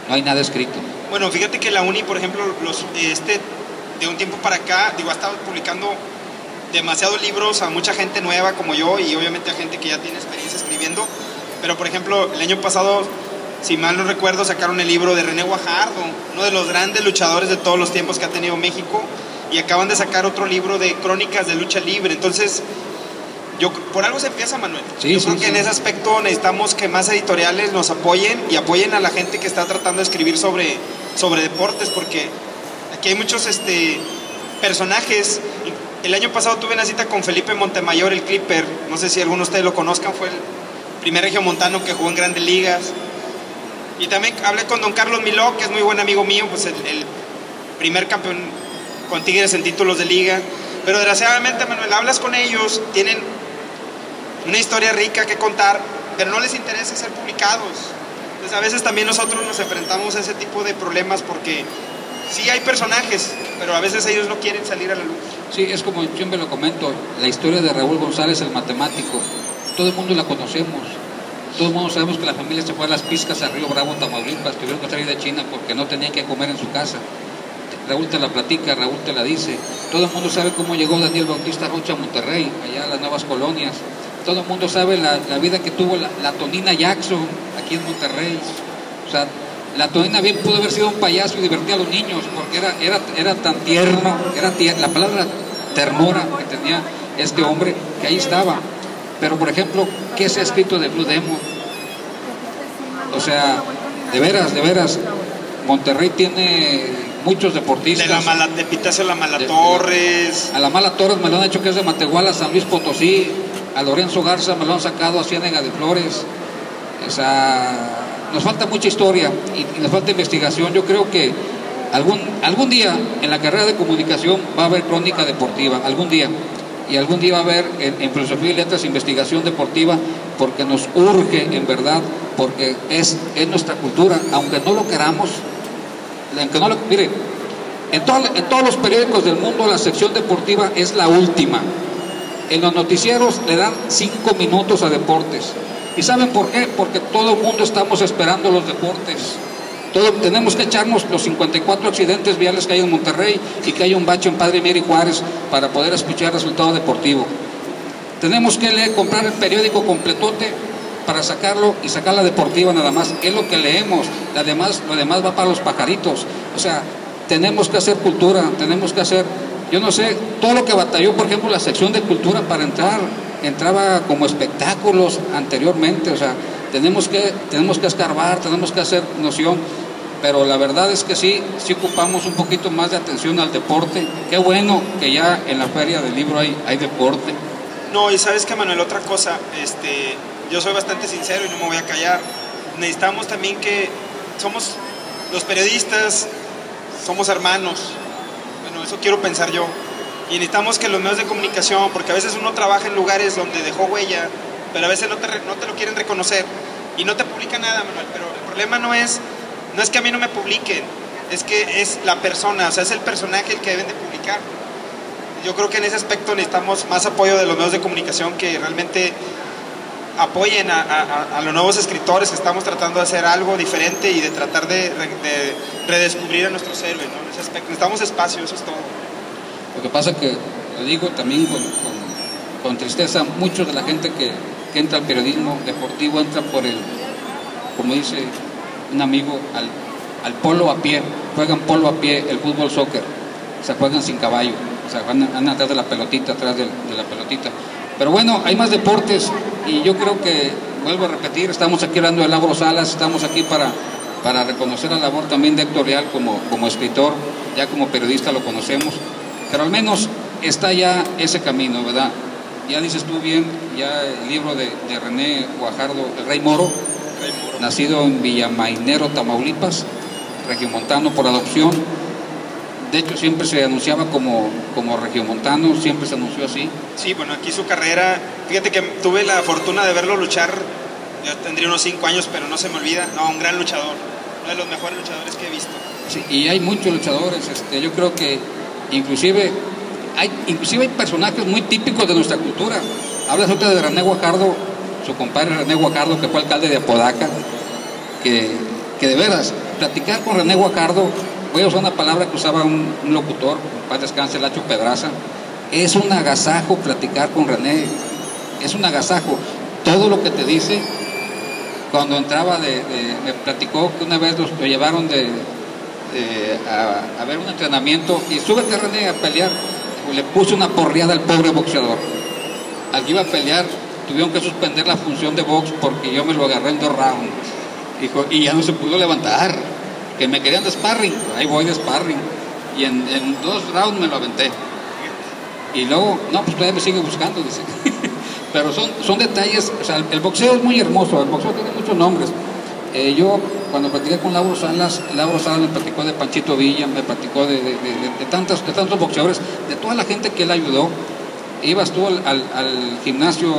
no hay nada escrito. Bueno, fíjate que la Uni, por ejemplo, de un tiempo para acá, ha estado publicando demasiados libros a mucha gente nueva como yo, y obviamente a gente que ya tiene experiencia escribiendo. Pero, por ejemplo, el año pasado, si mal no recuerdo, sacaron el libro de René Guajardo, uno de los grandes luchadores de todos los tiempos que ha tenido México, y acaban de sacar otro libro de crónicas de lucha libre. Entonces, por algo se empieza, Manuel. Sí, yo creo que en ese aspecto necesitamos que más editoriales nos apoyen y apoyen a la gente que está tratando de escribir sobre deportes, porque aquí hay muchos personajes. El año pasado tuve una cita con Felipe Montemayor, el Clipper, no sé si algunos de ustedes lo conozcan, fue el primer regiomontano que jugó en Grandes Ligas. Y también hablé con don Carlos Miló, que es muy buen amigo mío, pues el primer campeón con Tigres en títulos de liga. Pero desgraciadamente, Manuel, hablas con ellos, tienen una historia rica que contar, pero no les interesa ser publicados. Entonces a veces también nosotros nos enfrentamos a ese tipo de problemas porque sí hay personajes, pero a veces ellos no quieren salir a la luz. Sí, es como siempre lo comento, la historia de Raúl González, el matemático, todo el mundo la conocemos. Todo el mundo sabemos que la familia se fue a las Piscas a Río Bravo, Tamaulipas, tuvieron que salir de China porque no tenían que comer en su casa. Raúl te la platica, Raúl te la dice. Todo el mundo sabe cómo llegó Daniel Bautista Rocha a Monterrey, allá a las nuevas colonias. Todo el mundo sabe la vida que tuvo la Tonina Jackson aquí en Monterrey. O sea, la Tonina bien pudo haber sido un payaso y divertía a los niños porque era tan tierno, la palabra ternura que tenía este hombre, que ahí estaba. Pero, por ejemplo, ¿qué se ha escrito de Blue Demon? O sea, de veras, Monterrey tiene muchos deportistas. De Pitazo a la Mala Torres. A la Mala Torres me lo han hecho que es de Matehuala, San Luis Potosí. A Lorenzo Garza me lo han sacado a Ciénega de Flores. O sea, nos falta mucha historia y nos falta investigación. Yo creo que algún día en la carrera de comunicación va a haber crónica deportiva, algún día. Y algún día va a haber en filosofía y letras investigación deportiva, porque nos urge en verdad, porque es nuestra cultura, aunque no lo queramos, mire, en todos los periódicos del mundo la sección deportiva es la última. En los noticieros le dan 5 minutos a deportes. ¿Y saben por qué? Porque todo el mundo estamos esperando los deportes. Tenemos que echarnos los 54 accidentes viales que hay en Monterrey y que hay un bache en Padre Mier y Juárez para poder escuchar el resultado deportivo. Tenemos que comprar el periódico completote para sacarlo y sacar la deportiva nada más. Es lo que leemos, lo demás va para los pajaritos. O sea, tenemos que hacer cultura, tenemos que hacer, yo no sé, todo lo que batalló, por ejemplo, la sección de cultura para entraba como espectáculos anteriormente. O sea, tenemos que escarbar, tenemos que hacer noción, pero la verdad es que sí ocupamos un poquito más de atención al deporte. Qué bueno que ya en la feria del libro hay deporte. No, y sabes que, Manuel, otra cosa, yo soy bastante sincero y no me voy a callar. Necesitamos también que somos los periodistas, somos hermanos. Bueno, eso quiero pensar yo. Y necesitamos que los medios de comunicación, porque a veces uno trabaja en lugares donde dejó huella, pero a veces no te lo quieren reconocer y no te publica nada, Manuel. Pero el problema no es que a mí no me publiquen, es que es la persona, o sea, es el personaje el que deben de publicar. Yo creo que en ese aspecto necesitamos más apoyo de los medios de comunicación que realmente apoyen a los nuevos escritores que estamos tratando de hacer algo diferente y de tratar de redescubrir a nuestros héroes, ¿no? En ese aspecto necesitamos espacio, eso es todo. Lo que pasa que, lo digo también con tristeza, muchos de la gente que entra al periodismo deportivo entra por como dice un amigo, al polo a pie, juegan polo a pie, el fútbol, soccer, o sea, juegan sin caballo, o sea, van atrás de la pelotita, Pero bueno, hay más deportes y yo creo que, vuelvo a repetir, estamos aquí hablando de Lauro Salas, estamos aquí para reconocer la labor también de Héctor Leal como escritor, ya como periodista lo conocemos, pero al menos está ya ese camino, ¿verdad? Ya dices tú bien, ya el libro de René Guajardo, El Rey Moro, nacido en Villamainero, Tamaulipas, regiomontano por adopción. De hecho, siempre se anunciaba como regiomontano, siempre se anunció así. Sí, bueno, aquí su carrera, fíjate que tuve la fortuna de verlo luchar, yo tendría unos 5 años, pero no se me olvida, no, un gran luchador, uno de los mejores luchadores que he visto. Sí, y hay muchos luchadores, yo creo que inclusive hay personajes muy típicos de nuestra cultura. Hablas ahorita de René Guajardo, su compadre René Guajardo, que fue alcalde de Apodaca, que de veras, platicar con René Guajardo, voy a usar una palabra que usaba un locutor, paz descanse, Lacho Pedraza, es un agasajo platicar con René, es un agasajo. Todo lo que te dice, cuando entraba me platicó que una vez lo llevaron a ver un entrenamiento y súbete, René, a pelear. Le puso una porreada al pobre boxeador. Al que iba a pelear tuvieron que suspender la función de box porque yo me lo agarré en 2 rounds. Dijo, y ya no se pudo levantar, que me querían de sparring, ahí voy de sparring, y en 2 rounds me lo aventé. Y luego, no, pues todavía me sigue buscando, dice. Pero son detalles, o sea, el boxeo es muy hermoso, el boxeo tiene muchos nombres, Yo cuando platiqué con Lauro Salas me platicó de Panchito Villa, me platicó de tantos boxeadores, de toda la gente que él ayudó. Ibas tú al gimnasio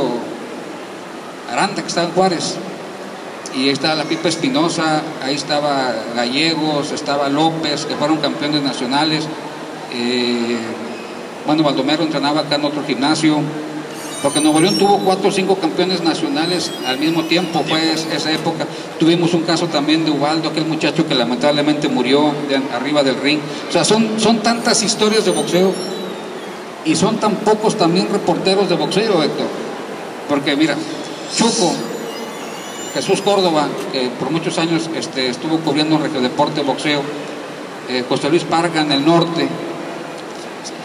Aranda, que estaba en Juárez, y ahí estaba la Pipa Espinosa, ahí estaba Gallegos, estaba López, que fueron campeones nacionales. Bueno, Baldomero entrenaba acá en otro gimnasio, porque Nuevo León tuvo 4 o 5 campeones nacionales al mismo tiempo, fue esa época. Tuvimos un caso también de Ubaldo, aquel muchacho que lamentablemente murió arriba del ring. O sea, son tantas historias de boxeo y son tan pocos también reporteros de boxeo, Héctor. Porque mira, Chuco, Jesús Córdoba, que por muchos años estuvo cubriendo Regiodeporte, boxeo, José Luis Parga en el norte.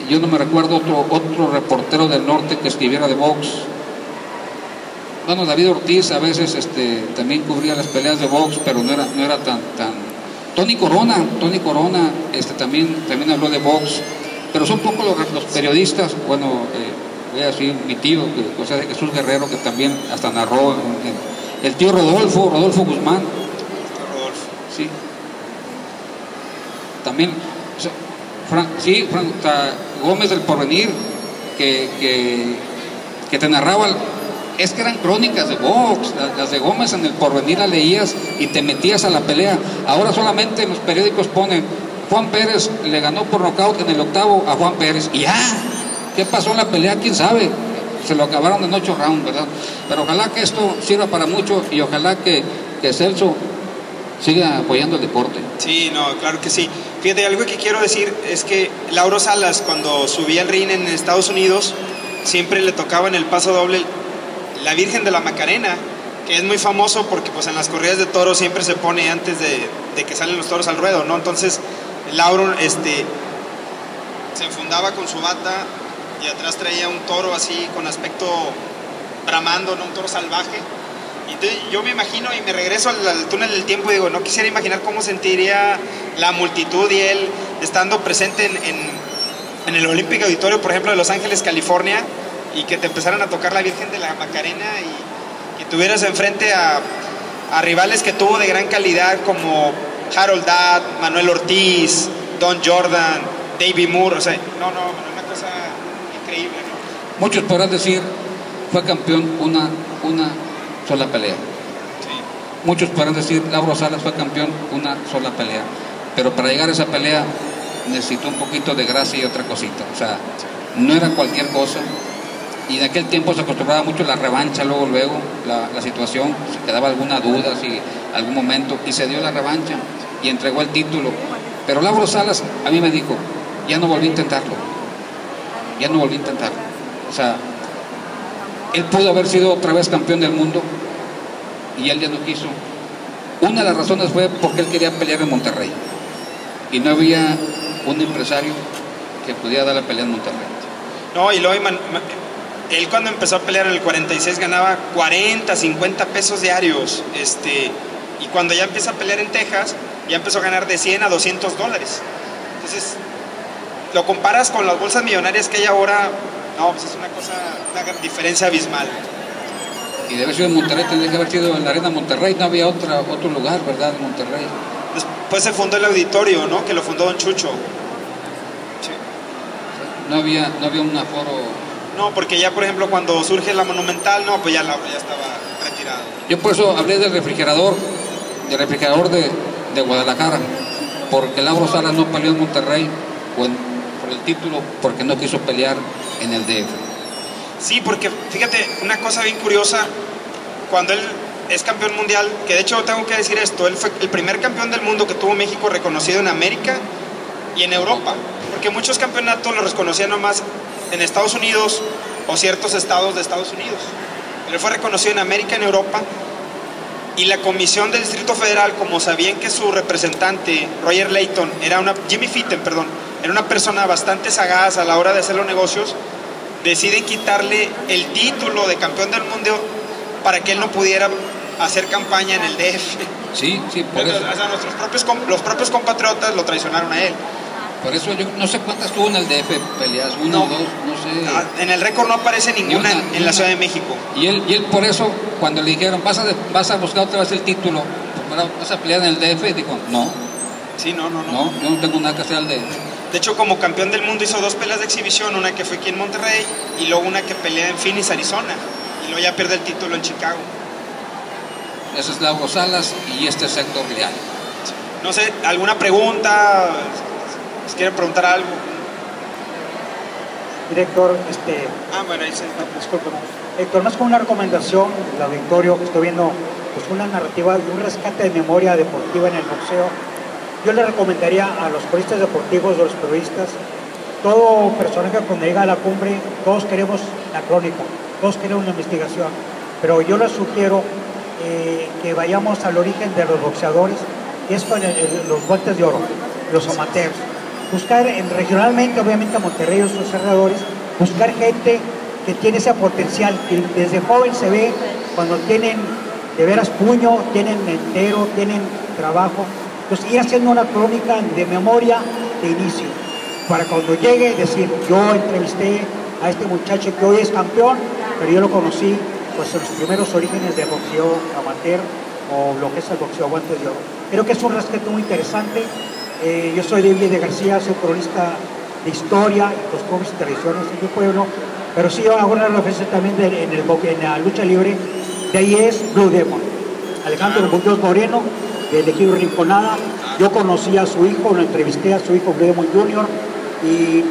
Yo no me recuerdo otro reportero del norte que escribiera de box. Bueno, David Ortiz a veces también cubría las peleas de box, pero no era tan. Tony Corona también habló de box, pero son pocos los periodistas. Bueno, voy a decir mi tío, José Jesús Guerrero, que también hasta narró, el tío Rodolfo Guzmán. Rodolfo. Sí. También, o sea, Gómez del Porvenir, que te narraba, es que eran crónicas de box, las de Gómez en el Porvenir las leías y te metías a la pelea. Ahora solamente en los periódicos ponen, Juan Pérez le ganó por nocaut en el 8º a Juan Pérez, y ya, ¿qué pasó en la pelea? ¿Quién sabe? Se lo acabaron en 8 rounds, ¿verdad? Pero ojalá que esto sirva para mucho, y ojalá que Celso siga apoyando el deporte. Sí, no, claro que sí. Fíjate, algo que quiero decir es que Lauro Salas, cuando subía al ring en Estados Unidos, siempre le tocaba en el paso doble la Virgen de la Macarena, que es muy famoso porque pues en las corridas de toros siempre se pone antes de que salen los toros al ruedo, ¿no? Entonces Lauro se enfundaba con su bata y atrás traía un toro así con aspecto bramando, ¿no? Un toro salvaje. Y entonces yo me imagino y me regreso al túnel del tiempo y digo, no quisiera imaginar cómo sentiría la multitud y él estando presente en el Olympic Auditorio, por ejemplo, de Los Ángeles, California, y que te empezaran a tocar la Virgen de la Macarena y que tuvieras enfrente a rivales que tuvo de gran calidad como Harold Datt, Manuel Ortiz, Don Jordan, Davey Moore, o sea, no, una cosa increíble, ¿no? Muchos podrán decir, fue campeón una sola pelea. Sí. Muchos podrán decir, Lauro Salas fue campeón una sola pelea, pero para llegar a esa pelea necesitó un poquito de gracia y otra cosita, o sea, no era cualquier cosa. Y en aquel tiempo se acostumbraba mucho la revancha, luego la situación, se quedaba alguna duda si algún momento, y se dio la revancha y entregó el título. Pero Lauro Salas a mí me dijo, ya no volví a intentarlo. O sea, él pudo haber sido otra vez campeón del mundo y él ya no quiso. Una de las razones fue porque él quería pelear en Monterrey y no había un empresario que pudiera dar la pelea en Monterrey. No, y luego él cuando empezó a pelear en el 46 ganaba 40, 50 pesos diarios, y cuando ya empieza a pelear en Texas, ya empezó a ganar de 100 a 200 dólares. Entonces, lo comparas con las bolsas millonarias que hay ahora, no, pues es una diferencia abismal. Y de haber sido en Monterrey, tendría que haber sido en la Arena Monterrey, no había otro lugar, ¿verdad? En Monterrey. Después se fundó el auditorio, ¿no? Que lo fundó Don Chucho. Sí. No había un aforo. No, porque ya, por ejemplo, cuando surge la Monumental, no, pues ya Lauro ya estaba retirado. Yo por eso hablé del refrigerador de Guadalajara, porque Lauro Salas no peleó en Monterrey por el título, porque no quiso pelear en el DF. Sí, porque fíjate, una cosa bien curiosa, cuando él es campeón mundial, que de hecho tengo que decir esto, él fue el primer campeón del mundo que tuvo México reconocido en América y en Europa, porque muchos campeonatos los reconocían nomás en Estados Unidos o ciertos estados de Estados Unidos. Él fue reconocido en América, en Europa, y la Comisión del Distrito Federal, como sabían que su representante, Roger Layton, Jimmy Fitton, era una persona bastante sagaz a la hora de hacer los negocios, deciden quitarle el título de campeón del mundo para que él no pudiera hacer campaña en el DF. Sí, por eso. O sea, los propios compatriotas lo traicionaron a él. Por eso yo no sé cuántas tuvo en el DF peleas, una o dos, no sé. En el récord no aparece ninguna en la Ciudad de México. Y él por eso, cuando le dijeron, vas a buscar otra vez el título, bueno, ¿vas a pelear en el DF? Y dijo, no, Sí, no. yo no tengo nada que hacer al DF. De hecho, como campeón del mundo hizo 2 peleas de exhibición, una que fue aquí en Monterrey y luego una que pelea en Phoenix, Arizona. Y luego ya pierde el título en Chicago. Ese es Lauro Salas y este es Héctor Leal. No sé, ¿alguna pregunta? ¿Si quieren preguntar algo? Director, Bueno, ahí se... discúlpeme. Héctor, más como una recomendación del auditorio que estoy viendo, pues una narrativa de un rescate de memoria deportiva en el boxeo. Yo le recomendaría a los periodistas deportivos, a los periodistas, todo personaje cuando llega a la cumbre, todos queremos la crónica, todos queremos la investigación, pero yo les sugiero que vayamos al origen de los boxeadores, que es con los guantes de oro, los amateurs. Buscar regionalmente, obviamente a Monterrey, sus cerradores, buscar gente que tiene ese potencial, que desde joven se ve cuando tienen de veras puño, tienen entero, tienen trabajo. Entonces ir haciendo una crónica de memoria de inicio, para cuando llegue decir, yo entrevisté a este muchacho que hoy es campeón, pero yo lo conocí pues en los primeros orígenes del boxeo amateur o lo que es el boxeo guantes de oro. Creo que es un rescate muy interesante. Yo soy David de García, soy cronista de historia y costumbres y tradiciones en mi pueblo, pero sí hago una referencia también en la lucha libre. De ahí es Blue Demon, Alejandro Muñoz Moreno, del ejido Rinconada. Yo conocí a su hijo, lo entrevisté a su hijo Blue Demon Jr. y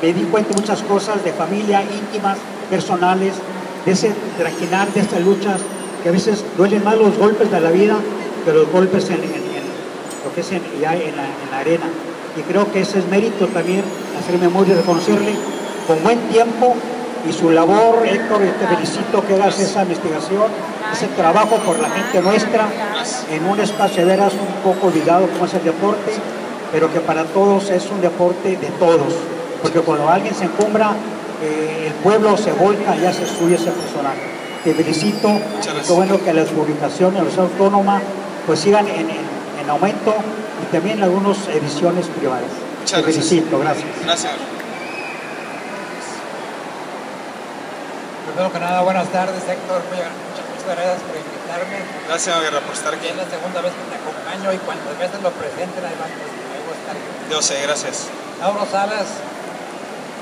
me di cuenta de muchas cosas de familia, íntimas, personales, de ese trajinar, de estas luchas, que a veces duelen más los golpes de la vida que los golpes en lo que es ya en la arena. Y creo que ese es mérito también, hacer memoria y reconocerle con buen tiempo y su labor. Héctor, te felicito que hagas esa investigación, ese trabajo por la gente nuestra, en un espacio de veras un poco olvidado como es el deporte, pero que para todos es un deporte de todos, porque cuando alguien se encumbra, el pueblo se volca y hace suyo ese personaje. Te felicito, qué bueno que las publicaciones, la Universidad Autónoma, pues sigan en aumento y también algunas ediciones privadas. Te felicito, gracias. Gracias. Primero que nada, buenas tardes, Héctor. Muchas gracias por invitarme. Gracias, Guerra, por estar aquí. Es la segunda vez que te acompaño y cuantas veces lo presenten, ahí voy a estar. Yo sé, gracias. Lauro Salas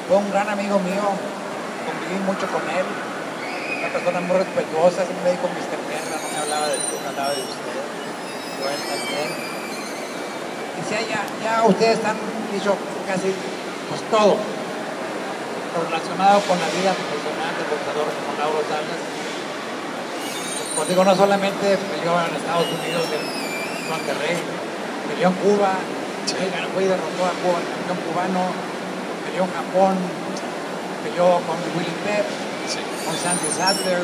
fue un gran amigo mío, conviví mucho con él, una persona muy respetuosa, siempre me dijo Mr. Guerra, no me hablaba de tú, me hablaba de usted, yo él también. Y si ya ustedes han dicho casi pues todo relacionado con la vida profesional del boxeador como Lauro Salas. Pues digo, no solamente peleó en Estados Unidos, en Monterrey, peleó en Cuba, fue y derrotó a Cuba, campeón cubano, peleó en Japón, peleó con Willie Pep, con Sandy Sattler,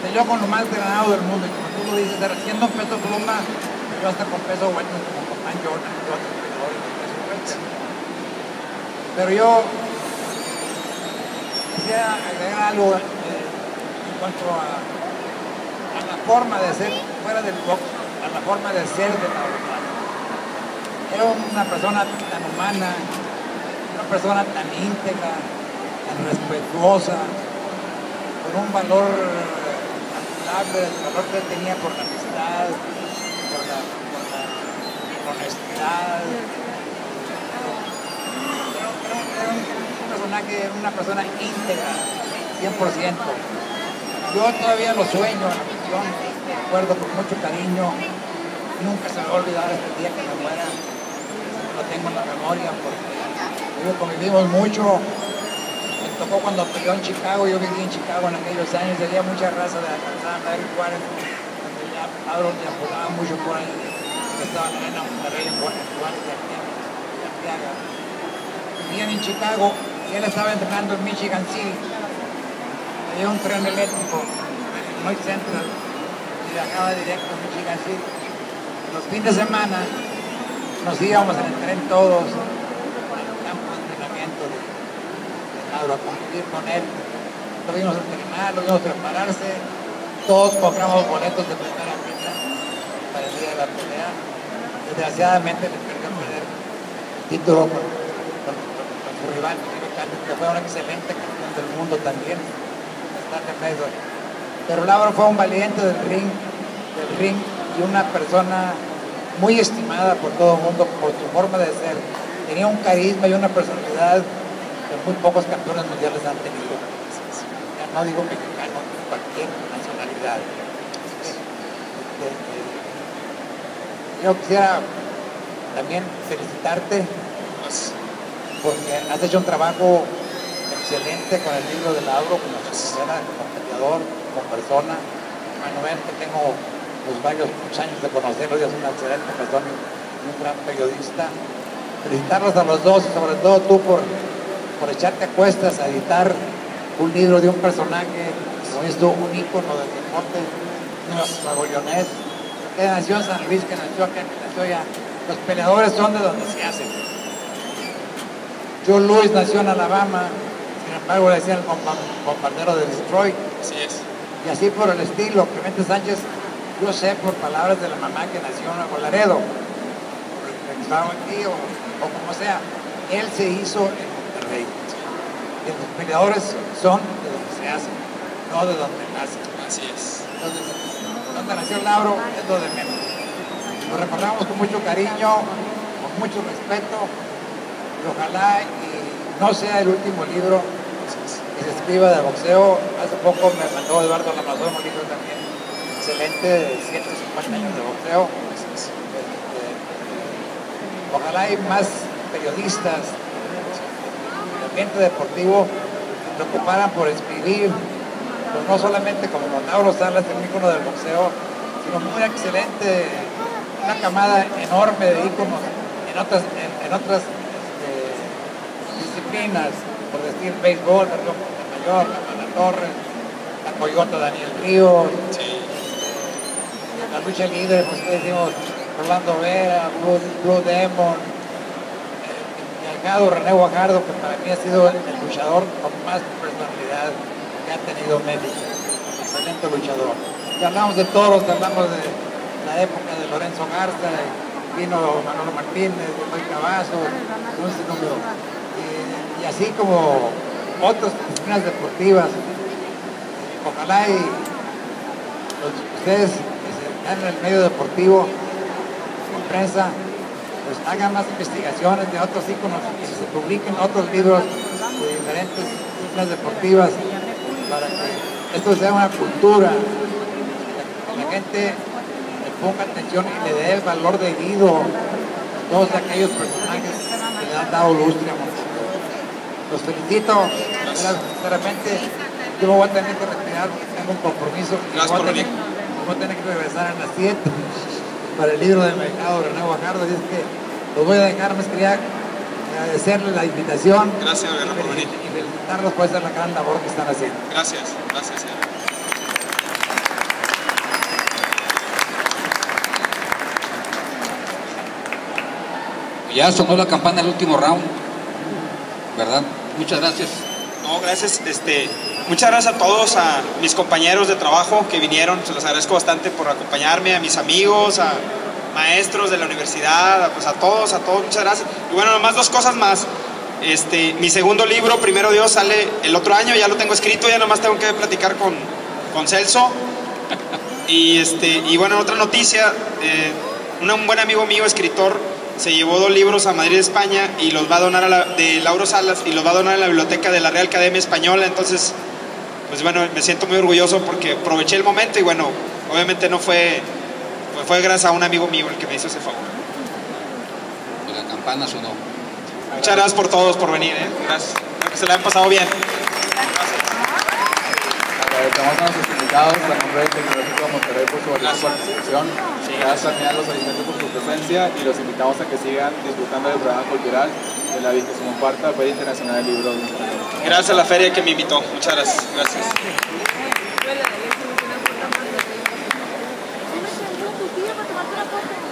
peleó con lo más granado del mundo, y como tú lo dices, siendo un peso pluma, peleó hasta con peso welter como con Man Jordan y otros peleadores de peso welter. Pero yo quisiera agregar algo en cuanto a la forma de ser, fuera del box, a la forma de ser de Lauro Salas. Era una persona tan humana, una persona tan íntegra, tan respetuosa, con un valor calculable, el valor que él tenía por la amistad, por la honestidad. Era una persona íntegra, 100%. Yo todavía lo sueño en la misión, recuerdo con mucho cariño, nunca se me va a olvidar este día que me muera. Lo tengo en la memoria porque convivimos mucho. Me tocó cuando peleó en Chicago, yo viví en Chicago en aquellos años, había mucha raza de alcanzar a Larry Juárez, donde ya Pablo te apodaba mucho por ahí, que estaba en Arena Monterrey, en Juárez de Arteaga. Vivían en Chicago y él estaba entrenando en Michigan City. Había un tren eléctrico en North Central y viajaba directo a Michigan City. Los fines de semana nos íbamos en el tren todos al campo de entrenamiento de Lauro a convivir con él. Lo vimos entrenar, lo vimos prepararse. Todos compramos boletos de primera fila para el día de la pelea. Desgraciadamente le perdió el título con su rival, que fue un excelente campeón del mundo también. Pero Lauro fue un valiente del ring, y una persona muy estimada por todo el mundo por su forma de ser. Tenía un carisma y una personalidad que muy pocos campeones mundiales han tenido. Ya no digo mexicano, cualquier nacionalidad. Yo quisiera también felicitarte porque has hecho un trabajo excelente con el libro de Lauro, como peleador, como persona. Bueno, ven que tengo muchos años de conocerlo y es una excelente persona y un gran periodista. Felicitarlos a los dos y sobre todo tú por echarte a cuestas a editar un libro de un personaje, como esto, un ícono del deporte, nuevo leonés, que nació en San Luis, que nació acá, que nació allá. Los peleadores son de donde se hacen. Joe Louis nació en Alabama, sin embargo le decían el bombardero de Detroit. Así es. Y así por el estilo. Clemente Sánchez, yo sé por palabras de la mamá que nació en Nuevo Laredo, que estaba aquí o como sea, él se hizo en Monterrey. Y los peleadores son de donde se hacen, no de donde nacen. Así es. Entonces, donde nació Lauro es lo de menos. Lo recordamos con mucho cariño, con mucho respeto, y ojalá y no sea el último libro que se escriba de boxeo. Hace poco me mandó Eduardo Lamazón un libro también excelente de 150 años de boxeo. Ojalá hay más periodistas del ambiente deportivo que se preocuparan por escribir, pues no solamente como Lauro Salas, el ícono del boxeo, sino muy excelente, una camada enorme de íconos en otras disciplinas, por decir béisbol, Mayor, la Torres, la Coyota Daniel Ríos, la lucha libre, pues decimos Orlando Vera, Blue Demon, René Guajardo, que para mí ha sido el luchador con más personalidad que ha tenido México, excelente luchador. Y hablamos de toros, hablamos de la época de Lorenzo Garza, vino Manolo Martínez, Eloy Cavazos, un sinnúmero. Y así como otras disciplinas deportivas. Ojalá y ustedes que están en el medio deportivo, en prensa, pues hagan más investigaciones de otros íconos, que se publiquen otros libros de diferentes disciplinas deportivas para que esto sea una cultura, que la gente le ponga atención y le dé el valor debido a todos aquellos personajes que le han dado lustre a Monterrey. Los felicito, sinceramente. Yo me voy a tener que retirar porque tengo un compromiso y voy a tener que regresar a las 7 para el libro de mercado de René Guajardo, así es que los voy a dejar. Me quería agradecerle la invitación. Gracias, por venir. Y felicitarlos por esa gran labor que están haciendo. Gracias, gracias. Ya sonó la campana del último round, ¿verdad? Muchas gracias. No, gracias. Muchas gracias a todos, a mis compañeros de trabajo que vinieron. Se los agradezco bastante por acompañarme, a mis amigos, a maestros de la universidad, pues a todos, muchas gracias. Y bueno, nomás dos cosas más. Mi segundo libro, Primero Dios, sale el otro año, ya lo tengo escrito, ya nomás tengo que platicar con Celso. Y bueno, otra noticia, un buen amigo mío, escritor, se llevó 2 libros a Madrid, España, y los va a donar de Lauro Salas, y los va a donar a la biblioteca de la Real Academia Española. Entonces, pues bueno, me siento muy orgulloso porque aproveché el momento y bueno, obviamente no fue gracias a un amigo mío el que me hizo ese favor. Pues la campana sonó. Muchas gracias por todos, por venir, gracias. Espero que se la hayan pasado bien. Agradecemos a nuestros invitados, a nombre del Tecnológico de Monterrey por su valiosa participación. Gracias también a los asistentes por su presencia y los invitamos a que sigan disfrutando del programa cultural de la 24ª Feria Internacional del Libro. Gracias a la feria que me invitó. Muchas gracias. Gracias. Tu tía para tomarte una foto.